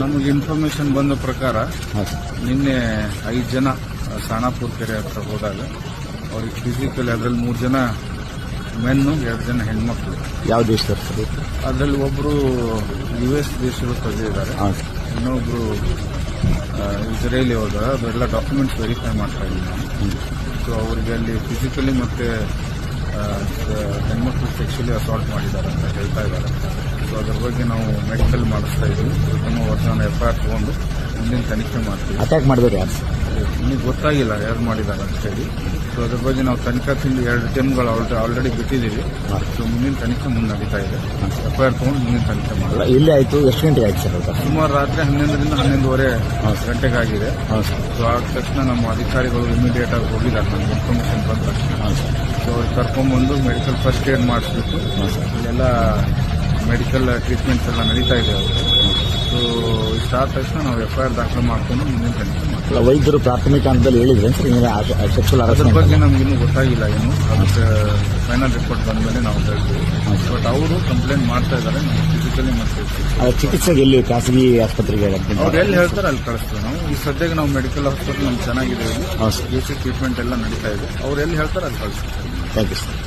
ನಮಗೆ ಇನ್ಫಾರ್ಮೇಶನ್ ಬಂದ ಪ್ರಕಾರ ನಿನ್ನೆ 5 ಜನ ಸಾಣಾಪುರ ಕೆರೆ ಹತ್ರ ಹೋದಾಗ ಅವ್ರಿಗೆ ಫಿಸಿಕಲ್ ಅದರಲ್ಲಿ 3 ಜನ ಮೆನ್ನು 2 ಜನ ಹೆಣ್ಮಕ್ಳು. ಯಾವ ದೇಶದ? ಅದರಲ್ಲಿ ಒಬ್ರು US ದೇಶದ ಪ್ರಜೆ ಇದ್ದಾರೆ, ಇನ್ನೊಬ್ರು ಇಸ್ರೇಲಿ ಹೋದ. ಅದೆಲ್ಲ ಡಾಕ್ಯುಮೆಂಟ್ಸ್ ವೆರಿಫೈ ಮಾಡ್ತಾ ಇದ್ದೀನಿ ನಾನು. ಸೊ ಅವರಿಗೆ ಅಲ್ಲಿ ಫಿಸಿಕಲಿ ಮತ್ತೆ ಹೆಣ್ಮಕ್ಳು ಸೆಕ್ಸುಲಿ ಅಸಾಲ್ಟ್ ಮಾಡಿದ್ದಾರೆ ಅಂತ ಹೇಳ್ತಾ ಇದ್ದಾರೆ. ಸೊ ಅದ್ರ ಬಗ್ಗೆ ನಾವು ಮೆಡಿಕಲ್ ಮಾಡಿಸ್ತಾ ಇದ್ದೀವಿ. ತುಂಬ ವರ್ಷ FIR ತಗೊಂಡು ಮುಂದಿನ ತನಿಖೆ ಮಾಡ್ತೀವಿ. ಅಟ್ಯಾಕ್ ಮಾಡಿದ್ರೆ ಯಾರು? ನಿಮಗೆ ಗೊತ್ತಾಗಿಲ್ಲ ಯಾರು ಮಾಡಿದ್ದಾರೆ ಅಂತ ಹೇಳಿ. ಸೊ ಅದ್ರ ಬಗ್ಗೆ ನಾವು ತನಿಖಾ ತಿಂದು 2 ಟೀಮ್ಗಳು ಆಲ್ರೆಡಿ ಬಿಟ್ಟಿದ್ದೀವಿ. ಸೊ ಮುಂದಿನ ತನಿಖೆ ಮುಂದೆ ನಡೀತಾ ಇದೆ. FIR ತಗೊಂಡು ಮುಂದಿನ ತನಿಖೆ ಮಾಡೋದು. ಎಲ್ಲಿ ಆಯಿತು? ಎಷ್ಟು ಗಂಟೆಗೆ ಆಯ್ತು ಸರ್? ಸುಮಾರು ರಾತ್ರಿ 11ರಿಂದ 11:30 ಗಂಟೆಗೆ ಆಗಿದೆ. ಸೊ ಆದ ತಕ್ಷಣ ನಮ್ಮ ಅಧಿಕಾರಿಗಳು ಇಮಿಡಿಯೇಟ್ ಆಗಿ ಹೋಗಿದ್ದಾರೆ. ನಮ್ಗೆ ಇನ್ಫಾರ್ಮೇಶನ್ ಬಂದ ತಕ್ಷಣ ಸೊ ಅವ್ರಿಗೆ ಕರ್ಕೊಂಡ್ಬಂದು ಮೆಡಿಕಲ್ ಫಸ್ಟ್ ಏಡ್ ಮಾಡಿಸ್ಬಿಟ್ಟು ಇಲ್ಲೆಲ್ಲ ಮೆಡಿಕಲ್ ಟ್ರೀಟ್ಮೆಂಟ್ಸ್ ಎಲ್ಲ ನಡೀತಾ ಇದೆ ಅವರು. ಸೊ ಇಷ್ಟಾದ ತಕ್ಷಣ ನಾವು FIR ದಾಖಲೆ ಮಾಡ್ಕೊಂಡು ಮುಂದಿನ ತನಿಖೆ ಮಾಡ್ತೀವಿ. ವೈದ್ಯರು ಪ್ರಾಥಮಿಕ ಹಂತದಲ್ಲಿ ಹೇಳಿದ್ರೆ ಸೆಕ್ಸುವಲ್ ಅದ್ರ ಬಗ್ಗೆ ನಮ್ಗಿನ್ನೂ ಗೊತ್ತಾಗಿಲ್ಲ. ಏನು ಅದಕ್ಕೆ ಫೈನಲ್ ರಿಪೋರ್ಟ್ ಬಂದಮೇಲೆ ನಾವು ಹೇಳ್ತೀವಿ. ಬಟ್ ಅವರು ಕಂಪ್ಲೇಂಟ್ ಮಾಡ್ತಾ ಇದ್ದಾರೆ ನಮ್ಗೆ ಫಿಸಿಕಲಿ ಮತ್ತೆ ಚಿಕಿತ್ಸೆಗೆ ಎಲ್ಲಿ ಖಾಸಗಿ ಆಸ್ಪತ್ರೆಗೆ ಅವ್ರು ಎಲ್ಲಿ ಹೇಳ್ತಾರೆ ಅಲ್ಲಿ ಕಳಿಸ್ತೀವಿ ನಾವು. ಈ ಸದ್ಯಕ್ಕೆ ನಾವು ಮೆಡಿಕಲ್ ಹಾಸ್ಪಿಟಲ್ ನಮ್ಗೆ ಚೆನ್ನಾಗಿದೆ, ಬೇಸಿಕ್ ಟ್ರೀಟ್ಮೆಂಟ್ ಎಲ್ಲ ನಡೀತಾ ಇದೆ. ಅವ್ರು ಎಲ್ಲಿ ಹೇಳ್ತಾರೆ ಅಲ್ಲಿ ಕಳಿಸ್ತೀವಿ. Thank you sir.